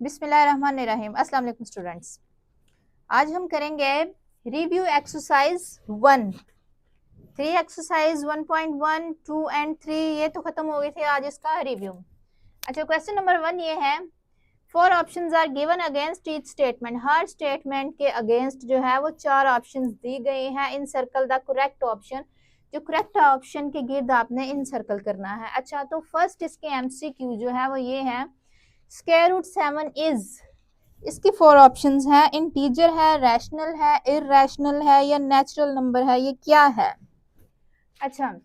बिस्मिल्लाहिर्रहमानिर्रहीम। अस्सलाम वालेकुम स्टूडेंट्स। आज हम करेंगे रिव्यू एक्सरसाइज 1। 3 एक्सरसाइज 1.1, 2 एंड 3 ये तो खत्म हो गए थे। आज इसका रिव्यू। अच्छा, क्वेश्चन नंबर 1 ये है, 4 options are given against each statement. हर स्टेटमेंट के अगेंस्ट जो है वो 4 ऑप्शंस दी गई हैं। Encircle the correct option. जो करेक्ट ऑप्शन के गिर्द आपने इन सर्कल करना है। अच्छा, तो फर्स्ट इसके एमसीक्यू जो है वो ये है, स्क्वायर रूट 7 इज, इसकी 4 ऑप्शंस हैं। इंटीजर है, रैशनल है, इररैशनल है या नेचुरल नंबर है, ये क्या है? अच्छा,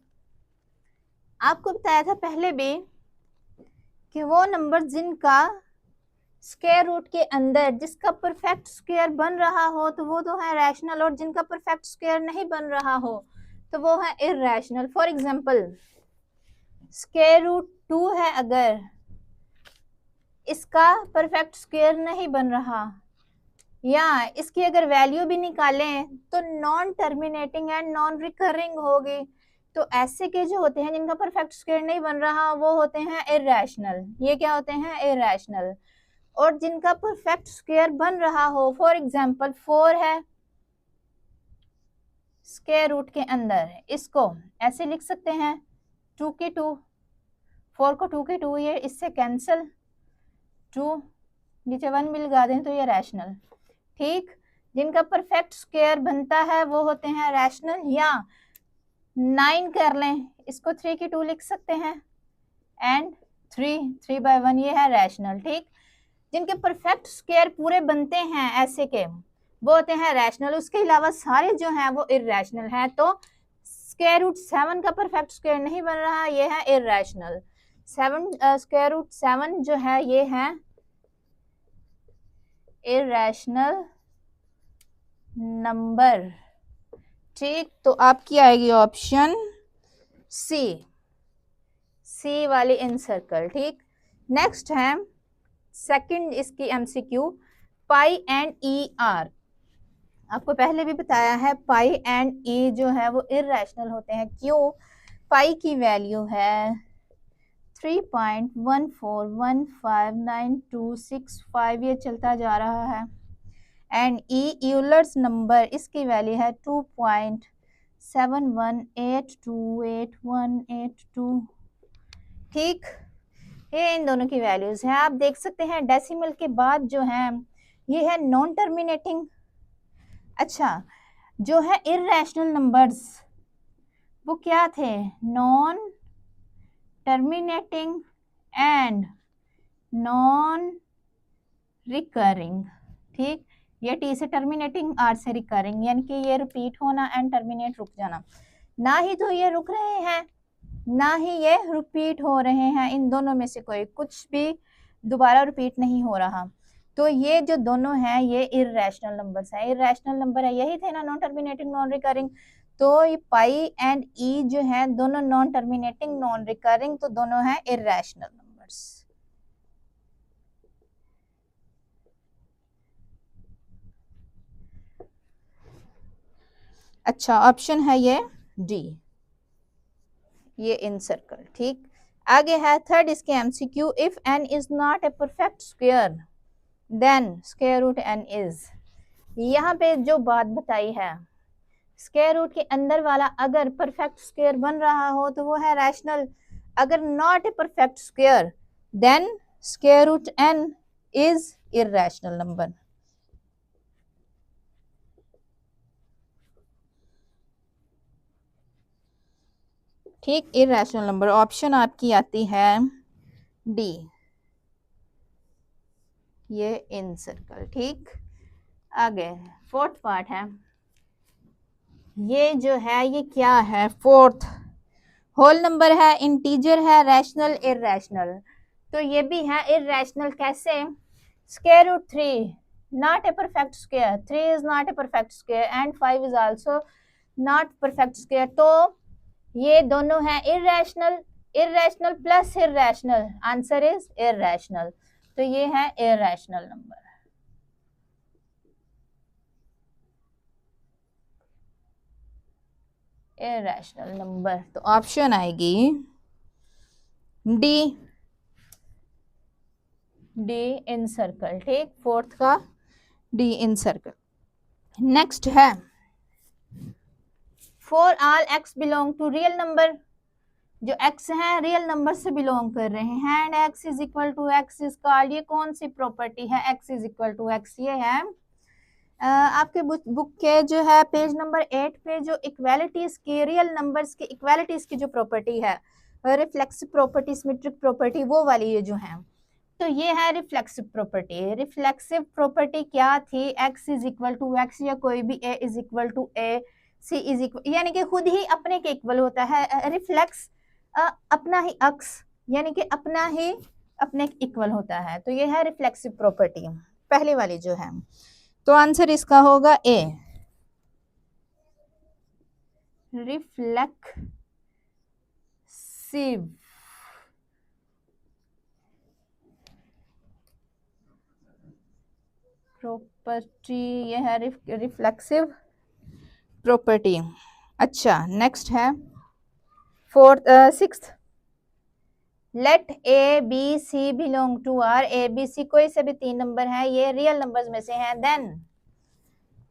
आपको बताया था पहले भी कि वो नंबर जिनका स्क्वायर रूट के अंदर जिसका परफेक्ट स्क्वायर बन रहा हो तो वो तो है रैशनल, और जिनका परफेक्ट स्क्वायर नहीं बन रहा हो तो वो है irrational. For example, square root 2 है, अगर इसका परफेक्ट स्क्वायर नहीं बन रहा या इसकी अगर वैल्यू भी निकालें तो non terminating and non recurring होगी। तो ऐसे के जो होते हैं जिनका परफेक्ट स्क्वायर नहीं बन रहा वो होते हैं इररैशनल। ये क्या होते हैं? इररैशनल। और जिनका परफेक्ट स्क्वायर बन रहा हो, फॉर एग्जांपल 4 है स्क्वायर रूट के अंदर, इसको ऐसे लिख सकते हैं 2 के 2, 4 को 2 के 2, ये इससे कैंसिल, 2 नीचे 1 भी लगा दें तो ये रैशनल। ठीक, जिनका परफेक्ट स्क्वायर बनता है वो होते हैं रैशनल। या 9 कर लें, इसको 3 की 2 लिख सकते हैं, एंड 3/1 ये है रैशनल। ठीक, जिनके परफेक्ट स्क्वायर पूरे बनते हैं ऐसे के वो होते हैं रैशनल। उसके अलावा सारे जो हैं वो इररैशनल हैं। तो स्क्वायर रूट 7 का परफेक्ट स्क्वायर नहीं बन रहा, ये है इररैशनल। 7 स्क्वायर रूट 7 जो है ये है इररैशनल नंबर। ठीक, तो आपकी आएगी ऑप्शन सी वाली इन सर्कल। ठीक, नेक्स्ट है सेकंड इसकी MCQ, pi and E R. आपको पहले भी बताया है पाई एंड ई जो है वो इररैशनल होते हैं। क्यों? पाई की वैल्यू है 3.14159265, ये चलता जा रहा है। एंड ई यूलर्स नंबर, इसकी वैल्यू है 2.71828182। ठीक, ये इन दोनों की वैल्यूज हैं। आप देख सकते हैं डेसिमल के बाद जो है ये है नॉन टर्मिनेटिंग। अच्छा, जो है इररैशनल नंबर्स वो क्या थे? Non terminating and non recurring. ठीक, ये टी से टर्मिनेटिंग, आर से रिकरिंग, यानी कि ये रिपीट होना एंड टर्मिनेट रुक जाना। ना ही तो ये रुक रहे हैं ना ही ये रिपीट हो रहे हैं, इन दोनों में से कोई कुछ भी दोबारा रिपीट नहीं हो रहा। तो ये जो दोनों हैं ये इररैशनल नंबर्स हैं। इररैशनल नंबर है, यही थे ना, नॉन टर्मिनेटिंग नॉन रिकरिंग। तो ये पाई एंड ई जो है दोनों नॉन टर्मिनेटिंग नॉन रिकरिंग, तो दोनों हैं इररैशनल नंबर्स। अच्छा, ऑप्शन है ये डी, ये इन सर्कल। ठीक, आगे है थर्ड इसके MCQ, if n is not a perfect square then square root n is. यहाँ पे जो बात बताई है, स्क्वायर रूट के अंदर वाला अगर परफेक्ट स्क्वायर बन रहा हो तो वो है रैशनल। अगर not a perfect square then square root n is irrational number. ठीक, इररैशनल नंबर ऑप्शन आपकी आती है डी, ये इन सर्कल। ठीक, आगे फोर्थ पार्ट है, ये जो है ये क्या है? फोर्थ होल नंबर है, इंटीजर है, रैशनल, इररैशनल। तो ये भी है इररैशनल। कैसे? Square root 3 not a perfect square, 3 is not a perfect square and 5 is also not perfect square. तो ये दोनों हैं irrational. Irrational plus irrational, answer is irrational. तो ये है इररैशनल नंबर। इररैशनल नंबर, तो ऑप्शन आएगी डी, डी इन सर्कल, ठीक, फोर्थ का डी इन सर्कल। नेक्स्ट है for all x belong to real number, जो x है रियल नंबर से बिलोंग कर रहे हैं and x is equal to x is called, ये कौन सी प्रॉपर्टी है, x is equal to x, ये है आपके बुक के जो है पेज नंबर 8 पे जो इक्वालिटीज की, रियल नंबर्स की इक्वालिटीज की जो प्रॉपर्टी है, रिफ्लेक्सिव प्रॉपर्टी, सिमेट्रिक प्रॉपर्टी, वो वाली ये जो है, तो ये है रिफ्लेक्सिव प्रॉपर्टी। रिफ्लेक्सिव प्रॉपर्टी क्या थी, x is equal to x या कोई भी a is equal to a, c is equal, यानी कि खुद ही अपने के इक्वल होता है। रिफ्लेक्स अपना ही अक्स, यानी कि अपना ही अपने इक्वल होता है, तो ये है रिफ्लेक्सिव प्रॉपर्टी पहली वाली जो है। तो आंसर इसका होगा ए, रिफ्लेक्सिव प्रॉपर्टी, ये है रिफ्लेक्सिव प्रॉपर्टी। अच्छा नेक्स्ट है fourth sixth, let a b c belong to R, a b c कोई से भी 3 नंबर है, ये रियल नंबर्स में से हैं, देन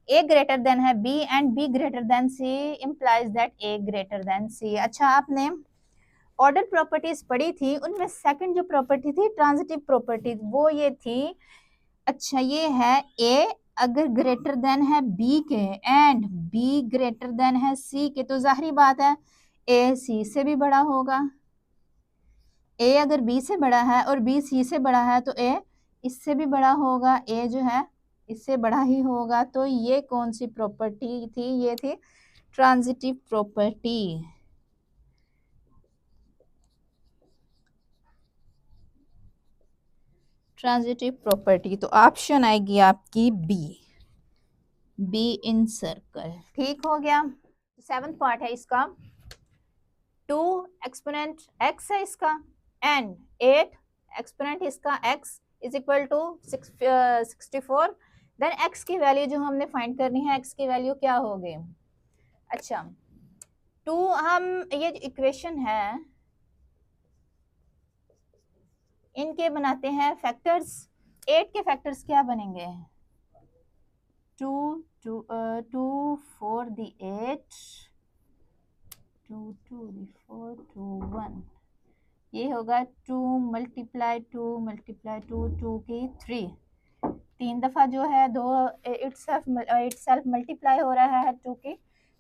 ए ग्रेटर देन है B and B greater than C implies that A greater than C. अच्छा आपने ऑर्डर प्रॉपर्टीज पढ़ी थी, उनमें सेकंड जो प्रॉपर्टी थी ट्रांजिटिव प्रॉपर्टी, वो ये थी, अच्छा ये है ए अगर ग्रेटर देन है बी के एंड बी ग्रेटर देन है सी के, तो जाहिर बात है ए सी से भी बड़ा होगा, ए अगर बी से बड़ा है और बी सी से बड़ा है तो ए इससे भी बड़ा होगा, ए जो है इससे बड़ा ही होगा, तो ये कौन सी प्रॉपर्टी थी, ये थी ट्रांजिटिव प्रॉपर्टी। ट्रांजिटिव प्रॉपर्टी, तो ऑप्शन आएगी आपकी बी, बी इन सर्कल, ठीक हो गया। सेवंथ पार्ट है इसका, 2 एक्सपोनेंट x है इसका एंड 8 एक्सपोनेंट इसका x is equal to 64, then x की वैल्यू जो हमने फाइंड करनी है, x की वैल्यू क्या होगी। अच्छा 2 हम ये इक्वेशन है इनके बनाते हैं फैक्टर्स, 8 के फैक्टर्स क्या बनेंगे, 2 4 दी 8 2 2 दी 4 2 1, ये होगा 2 मल्टीप्लाई 2 मल्टीप्लाई 2 2 की 3 दफ़ा जो है 2 इटसेल्फ मल्टीप्लाई हो रहा है 2 की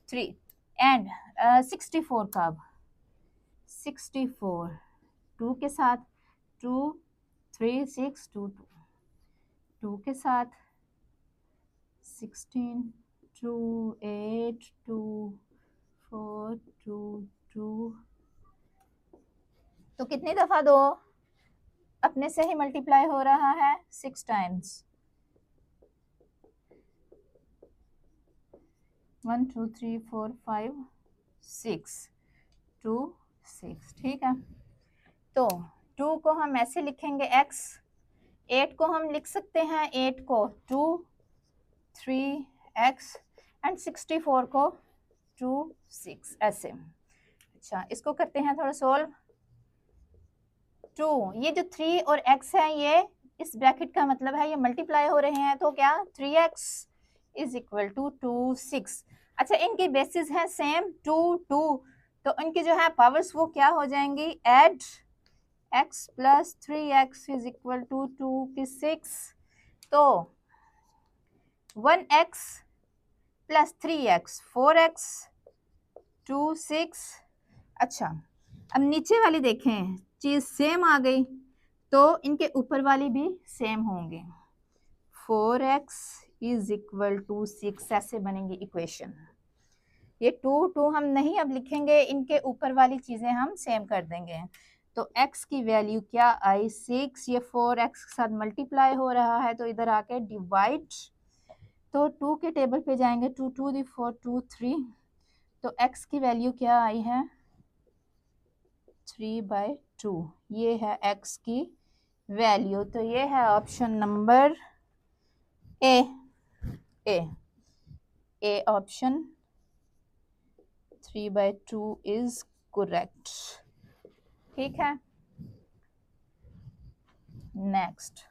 3 एंड 64 का, अब 64 2 के साथ 2 3 6 2 2 के साथ 16 2 8 2 4 2 2, तो कितनी दफ़ा 2 अपने से ही मल्टीप्लाई हो रहा है 6 टाइम्स, 1 2 3 4 5 6 2 6, ठीक है। तो 2 को हम ऐसे लिखेंगे x, 8 को हम लिख सकते हैं 8 को 2 3x एंड 64 को 2 6 ऐसे। अच्छा इसको करते हैं थोड़ा सोल्व। 2 ये जो 3 और x है ये इस ब्रैकेट का मतलब है ये मल्टीप्लाई हो रहे हैं, तो क्या 3x इज इक्वल टू 2 6। अच्छा इनकी बेसिस है सेम 2 2, तो इनकी जो है पावर्स वो क्या हो जाएंगी, एड x प्लस 3x इज इक्वल टू 2 की 6, तो 1x प्लस 3x 4x 2 6। अच्छा अब नीचे वाली देखें चीज सेम आ गई, तो इनके ऊपर वाली भी सेम होंगे, 4x इज इक्वल टू 6 ऐसे बनेंगी इक्वेशन। ये 2 2 हम नहीं अब लिखेंगे, इनके ऊपर वाली चीजें हम सेम कर देंगे, तो x की वैल्यू क्या आई 6, ये 4x के साथ मल्टीप्लाई हो रहा है तो इधर आके डिवाइड, तो 2 के टेबल पे जाएंगे 2 2 दी 4 2 3, तो x की वैल्यू क्या आई है 3/2, ये है x की वैल्यू, तो ये है option number A, A option 3/2 is correct, ठीक है। नेक्स्ट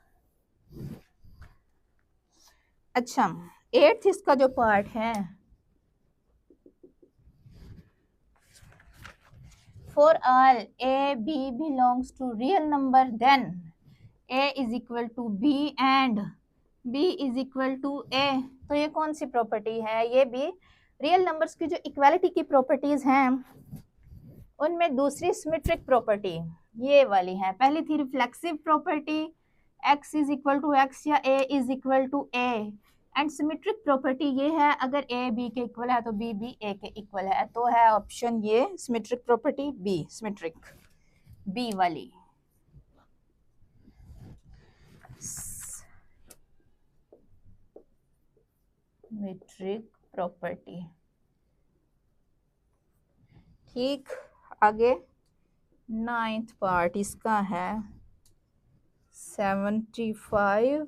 अच्छा, 8th इसका जो पार्ट है, for all a b belongs to real number then a is equal to b and b is equal to a। तो ये कौन सी प्रॉपर्टी है? ये भी रियल नंबर्स की जो इक्वालिटी की प्रॉपर्टीज हैं उनमें दूसरी सिमेट्रिक प्रॉपर्टी ये वाली है। पहली थी reflexive property, x is equal to x या a is equal to a, and symmetric property ये है अगर a b के इक्वल है तो b भी a के इक्वल है। तो है ऑप्शन ये symmetric property b, symmetric b वाली। Symmetric property. ठीक, आगे 9th पार्ट इसका है 75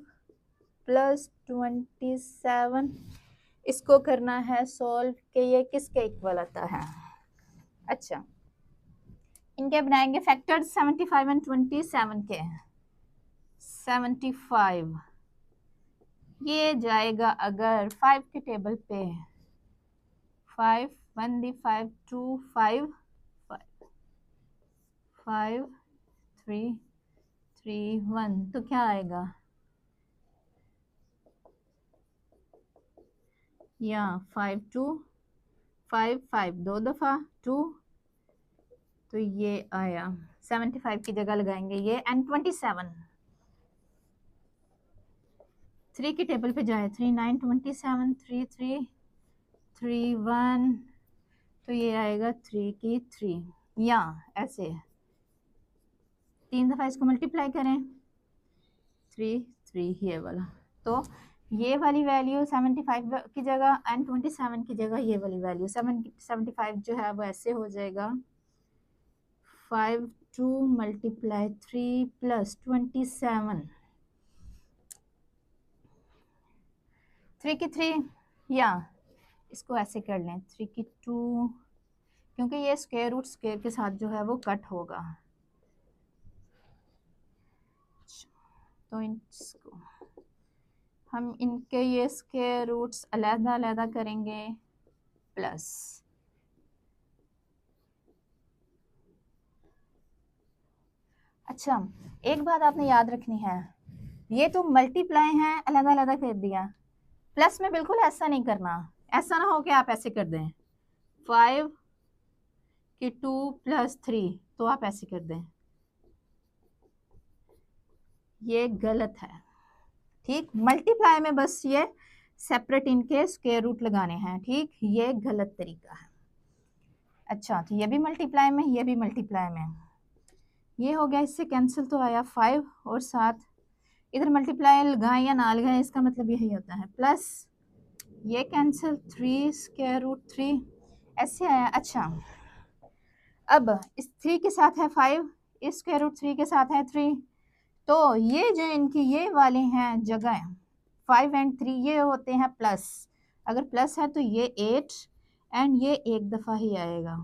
प्लस 27। इसको करना है सॉल्व कि ये किसके इक्वल आता है। अच्छा, इनके बनाएंगे फैक्टर्स 75 एंड 27 के। 75 ये जाएगा अगर 5 के टेबल पे, 5 1 दी 5 2 5 5 3 3 1 तो क्या आएगा? या 5 2 5 5 दो दफा 2, तो ये आया 75 की जगह लगाएंगे ये, एंड 27 3 के टेबल पे जाए 3 9 27 3 3 3 1, तो ये आएगा 3 की 3, या ऐसे 3 दफा इसको मल्टीप्लाई करें 3 3 ये वाला, तो ये वाली वैल्यू 75 की जगह एंड 27 की जगह ये वाली वैल्यू 75 जो है वो ऐसे हो जाएगा 5 2 मल्टीप्लाई 3 प्लस 27 3 की 3, या इसको ऐसे कर लें 3 की 2, क्योंकि ये स्क्वायर रूट स्क्वायर के साथ जो है वो कट होगा, तो इसको हम इनके ये स्क्वायर रूट्स अलग अलग करेंगे प्लस। अच्छा, एक बात आपने याद रखनी है, ये तो मल्टीप्लाई है अलग अलग कर दिया, प्लस में बिल्कुल ऐसा नहीं करना। ऐसा ना हो कि आप ऐसे कर दें 5 की 2 प्लस 3, तो आप ऐसे कर दें, ये गलत है। ठीक, मल्टीप्लाई में बस ये सेपरेट इनके स्क्वायर रूट लगाने हैं। ठीक, ये गलत तरीका है। अच्छा, तो ये भी मल्टीप्लाई में, ये भी मल्टीप्लाई में, ये हो गया, इससे कैंसिल तो आया 5 और 7, इधर मल्टीप्लाई लगाएं या ना लगाएं इसका मतलब यही होता है, प्लस ये कैंसिल 3 स्क्वायर रूट 3 ऐसे आया। अच्छा, अब इस 3 के साथ है 5, इस स्क्वायर रूट 3 के साथ है 3, तो ये जो इनकी ये वाले हैं जगह 5 एंड 3 ये होते हैं प्लस, अगर प्लस है तो ये 8 एंड ये एक दफ़ा ही आएगा,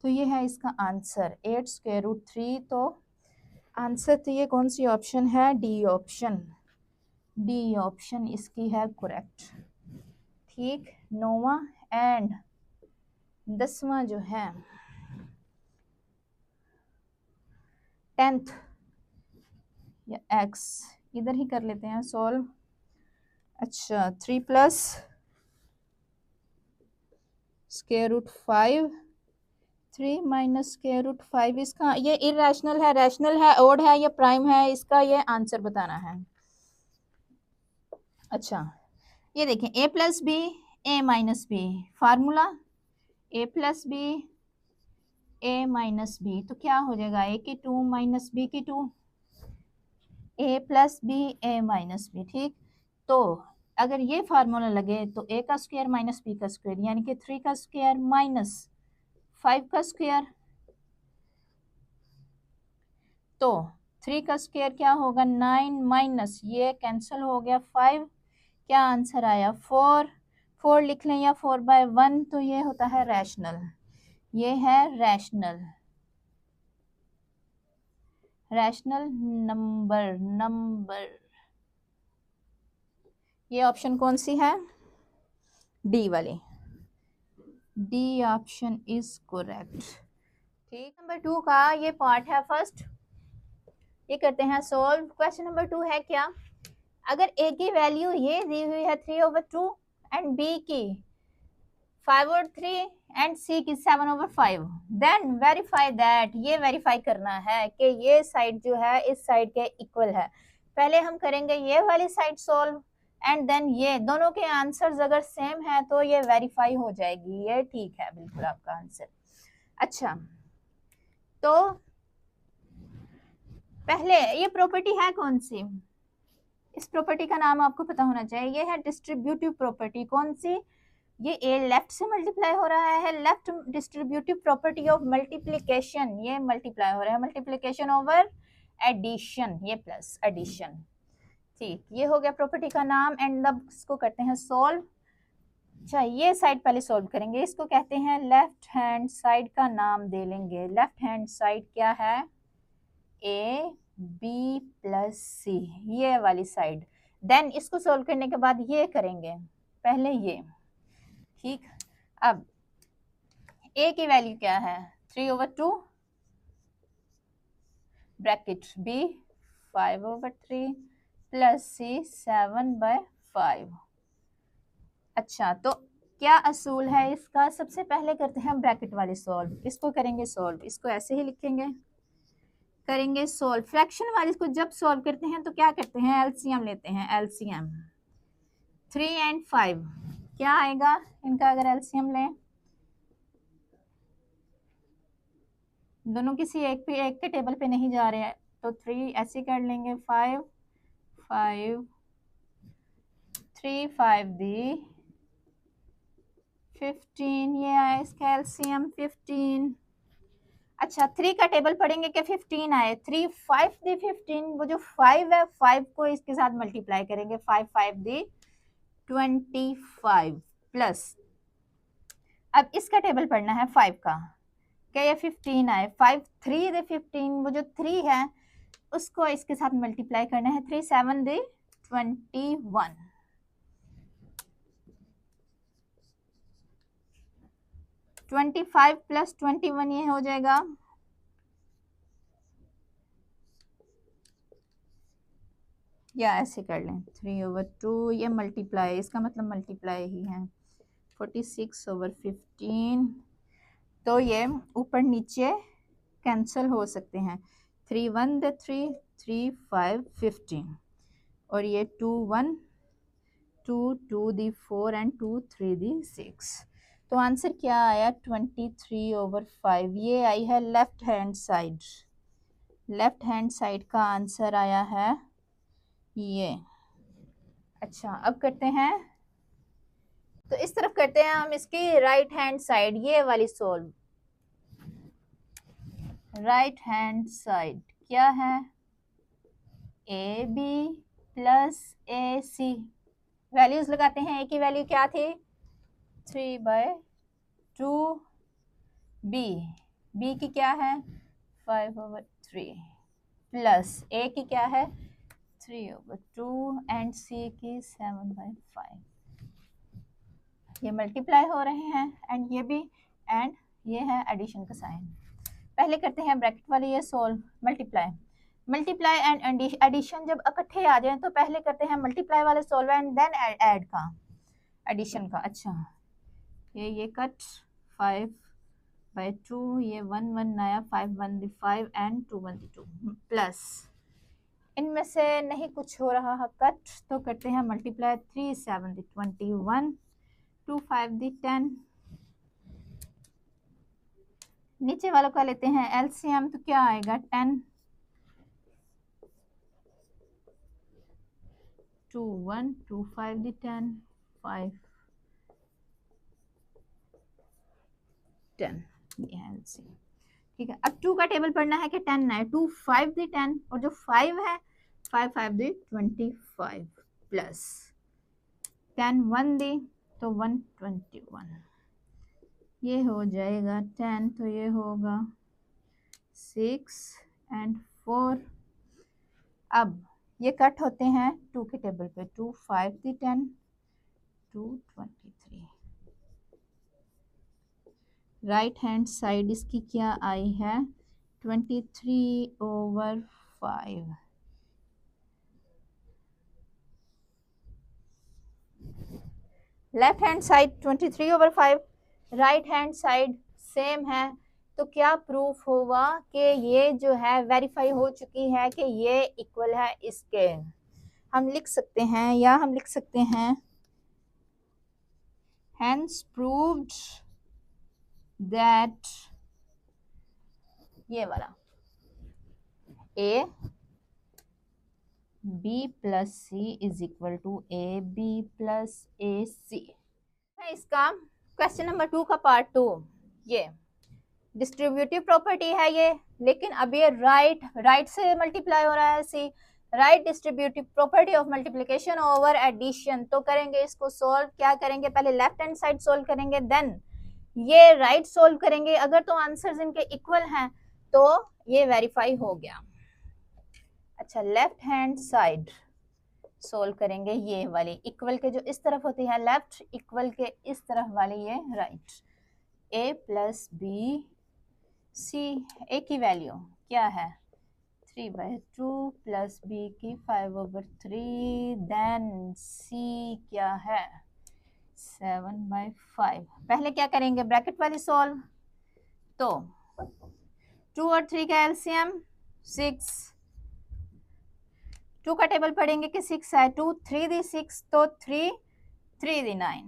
तो ये है इसका आंसर 8 स्क्वायर रूट 3। तो आंसर तो ये कौन सी ऑप्शन है? डी ऑप्शन, डी ऑप्शन इसकी है करेक्ट। ठीक, 9वां एंड 10वां जो है 10th या x इधर ही कर लेते हैं सॉल्व। अच्छा, 3 plus square root 5 3 minus square root 5, इसका ये इरेशनल है, रैशनल है, ओड है या प्राइम है, इसका ये आंसर बताना है। अच्छा, ये देखें a plus b a minus b, formula a plus b a minus b, तो क्या हो जाएगा a की 2 माइनस b की 2, a plus b a minus b. ठीक, तो अगर ये फार्मूला लगे तो a का स्क्वायर माइनस b का स्क्वायर, यानी कि 3 का स्क्वायर माइनस 5 का स्क्वायर, तो 3 का स्क्वायर क्या होगा 9 माइनस ये कैंसिल हो गया 5, क्या आंसर आया 4, 4 लिख लें या 4/1, तो ये होता है रैशनल, ये है रैशनल, रैशनल नंबर। ये ऑप्शन कौन सी है? डी वाली, डी ऑप्शन इज करेक्ट। ठीक, नंबर 2 का ये पार्ट है फर्स्ट, ये करते हैं सॉल्व। क्वेश्चन नंबर 2 है क्या, अगर ए की वैल्यू ये दी हुई है 3/2 एंड बी की 5/3 एंड सी की 7/5, देन वेरीफाई दैट, ये वेरीफाई करना है कि ये साइड जो है इस साइड के इक्वल है। पहले हम करेंगे ये वाली साइड सॉल्व एंड देन ये दोनों के आंसर्स अगर सेम है तो ये वेरीफाई हो जाएगी। ये ठीक है बिल्कुल आपका आंसर। अच्छा, तो पहले ये प्रॉपर्टी है कौन सी, इस प्रॉपर्टी का नाम आपको पता होना चाहिए। ये है डिस्ट्रीब्यूटिव प्रॉपर्टी। कौन सी? ये ए लेफ्ट से मल्टीप्लाई हो रहा है, left distributive property of multiplication, ये मल्टीप्लाई हो रहा है, मल्टीप्लिकेशन ओवर एडिशन, ये प्लस एडिशन। ठीक, ये हो गया प्रॉपर्टी का नाम एंड अब इसको करते हैं सॉल्व। अच्छा, ये साइड पहले सॉल्व करेंगे, इसको कहते हैं लेफ्ट हैंड साइड का नाम दे लेंगे। लेफ्ट हैंड साइड क्या है? ए बी प्लस सी, ये वाली साइड। देन इसको सॉल्व करने के बाद ये करेंगे, पहले ये। ठीक, अब ए की वैल्यू क्या है? 3/2 ब्रैकेट बी 5/3 प्लस सी 7/5। अच्छा, तो क्या असूल है इसका? सबसे पहले करते हैं ब्रैकेट वाले सॉल्व, इसको करेंगे सॉल्व, इसको ऐसे ही लिखेंगे, करेंगे सॉल्व। फ्रैक्शन वाले को जब सॉल्व करते हैं तो क्या करते हैं? एलसीएम लेते हैं, एलसीएम 3 एंड 5 क्या आएगा इनका अगर एलसीएम लें? दोनों किसी एक के टेबल पे नहीं जा रहे हैं तो 3 ऐसे कर लेंगे, 5 5 3 5 दी 15, ये आया इसका एलसीएम 15। अच्छा, 3 का टेबल पढ़ेंगे कि 15 आए, 3 5 दी 15, वो जो 5 है 5 को इसके साथ मल्टीप्लाई करेंगे, 5 5 दी 25 प्लस, अब इसका टेबल पढ़ना है 5 का, क्या ये 15 आए, 5 3 दे 15, वो जो 3 है उसको इसके साथ मल्टीप्लाई करना है, 3 7 दे 21, 25 प्लस 21 ये हो जाएगा, या ऐसे कर लें 3/2, ये मल्टीप्लाई, इसका मतलब मल्टीप्लाई ही है, 46/15, तो ये ऊपर नीचे कैंसिल हो सकते हैं, 3 1 दे 3 3 5 15, और ये 2 1 2 2 दी 4 एंड 2 3 दी 6, तो आंसर क्या आया? 23/5, ये आई है left hand side. Left hand side का आंसर आया है ये। अच्छा, अब करते हैं, तो इस तरफ करते हैं हम इसकी राइट हैंड साइड, ये वाली सॉल्व। राइट हैंड साइड क्या है? A B plus A C, values लगाते हैं। ए की वैल्यू क्या थी? 3/2, बी की क्या है? 5/3 प्लस ए की क्या है? 3/2 एंड सी की 7/5, ये मल्टीप्लाई हो रहे हैं एंड ये भी, एंड ये है एडिशन का साइन। पहले करते हैं ब्रैकेट वाले ये solve, multiply multiply and addition जब इकट्ठे आ जाएं तो पहले करते हैं मल्टीप्लाई वाले सॉल्व एंड देन ऐड का, एडिशन का। अच्छा, ये कट 5/2, ये 1 1 आया, 5 1 दी 5 एंड 2 1 दी 2 प्लस, इनमें से नहीं कुछ हो रहा है कट, तो करते हैं मल्टीप्लाई, 3 7 दी 21 2 5 दी 10, नीचे वालों का लेते हैं एलसीएम, तो क्या आएगा? 10 2 1 2 5 दी 10 5 10, ये है एलसीएम। ठीक है, अब 2 का टेबल पढ़ना है कि 10 है, 2 5 दी 10, और जो 5 है 5 5 दी 25 प्लस 10 1 दी तो 121, ये हो जाएगा 10, तो ये होगा 6 एंड 4। अब ये कट होते हैं 2 के टेबल पे, 2 5 दी 10 2 23। राइट हैंड साइड इसकी क्या आई है 23/5। Left hand side 23/5, right hand side same है, तो क्या प्रूफ होगा कि ये जो है वेरीफाई हो चुकी है कि ये इक्वल है इसके। हम लिख सकते हैं या हम लिख सकते हैं hence proved that ये वाला a b plus c is equal to a b plus a c है इसका क्वेश्चन नंबर 2 का पार्ट 2। ये डिस्ट्रीब्यूटिव प्रॉपर्टी है ये, लेकिन अब ये राइट से मल्टीप्लाई हो रहा है C, right distributive property of multiplication over addition. तो करेंगे इसको सोल्व, क्या करेंगे पहले लेफ्ट हैंड साइड सोल्व करेंगे, देन ये राइट सोल्व करेंगे। अगर तो आंसर्स इनके इक्वल हैं तो ये वेरीफाई हो गया। अच्छा, लेफ्ट हैंड साइड सोल्व करेंगे, ये वाली इक्वल के जो इस तरफ होती है लेफ्ट, इक्वल के इस तरफ वाली ये right. a plus B C, a की वैल्यू क्या है 3/2 प्लस b की 5/3, देन c क्या है 7/5। पहले क्या करेंगे ब्रैकेट वाली सोल्व, तो 2 और 3 का एलसीएम 6, 2 का टेबल पढ़ेंगे कि 6 है, 2 3 दी 6 तो 3 3 दी 9,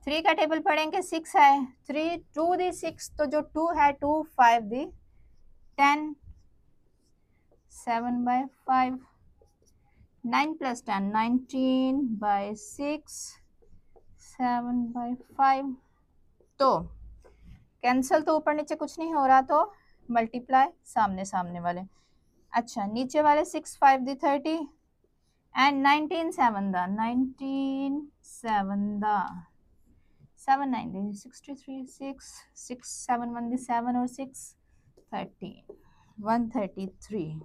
3 का टेबल पढ़ेंगे 6 है, 3 2 दी 6 तो जो 2 है 2 5 दी 10, 7/5, 9 प्लस 10 19/6, 7/5। तो कैंसल तो ऊपर नीचे कुछ नहीं हो रहा, तो मल्टीप्लाई सामने सामने वाले। अच्छा, नीचे वाले 6 5 दी 30 एंड 19 7 दा 19 7 दा 7 9 दी 63 6 6 7 1 दी 7 और 6 13 133।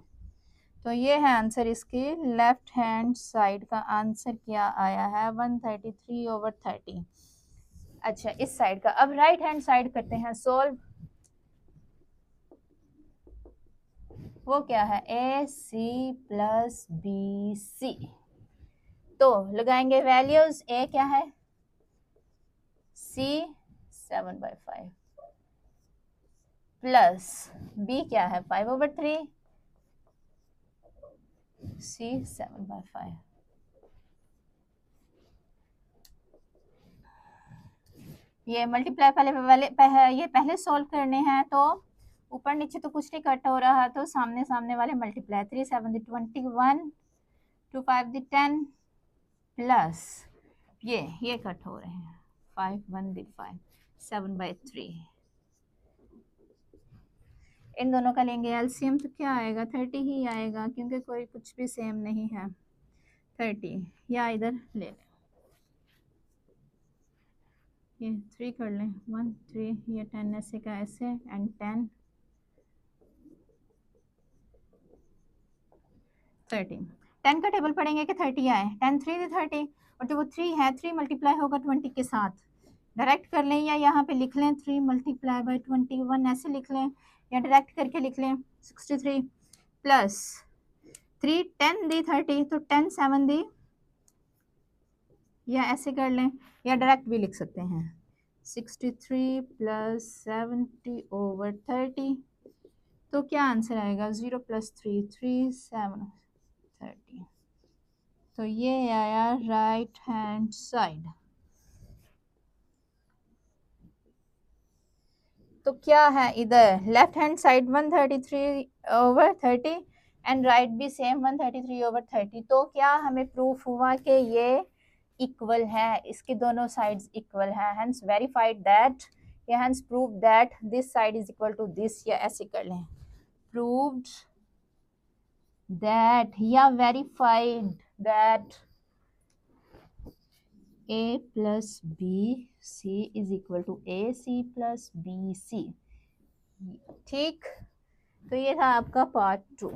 तो ये है आंसर इसकी लेफ्ट हैंड साइड का आंसर क्या आया है 133/30। अच्छा, इस साइड का अब राइट हैंड साइड करते हैं सोल्व। वो क्या है ए सी प्लस बी सी, तो लगाएंगे वैल्यूज, ए क्या है सी 7/5 प्लस बी क्या है 5/3, सी 7/5। ये मल्टीप्लाई ये पहले सॉल्व करने हैं, तो ऊपर नीचे तो कुछ नहीं कट हो रहा, तो सामने सामने वाले मल्टीप्लाई 3 7 दी 21 2 5 दी 10 प्लस ये कट हो रहे हैं 5 1 दी 5 7/3। इन दोनों का लेंगे एलसीएम तो क्या आएगा 30 ही आएगा, क्योंकि कोई कुछ भी सेम नहीं है 30, या इधर ले लें ये 3 कर लें 1 3, ये 10 ऐसे का ऐसे एंड 10 13। 10 का टेबल पढ़ेंगे कि 30 आए, 10 3 दी 30, और जो वो 3 है 3 मल्टीप्लाई होगा 20 के साथ, डायरेक्ट कर लें या यहाँ पे लिख लें 3 मल्टीप्लाई बाई 21 ऐसे लिख लें, या डायरेक्ट करके लिख लें 63 प्लस 3 10 दी 30 तो 10 7 दी, या ऐसे कर लें या डायरेक्ट भी लिख सकते हैं 63 प्लस 70/30। तो क्या आंसर आएगा 0 + 3 3 7 30। तो ये आया राइट हैंड साइड। तो क्या है इधर left hand side 133/30 and right भी सेम 133/30। तो क्या हमें प्रूफ हुआ कि ये इक्वल है, इसकी दोनों साइड्स इक्वल है, हेंस वेरीफाइड दैट, या hence prove that this side is equal to this, या ऐसे कर लें प्रूव्ड दैट या verified that a plus B C is equal to A C plus B C. ठीक, तो ये था आपका पार्ट 2।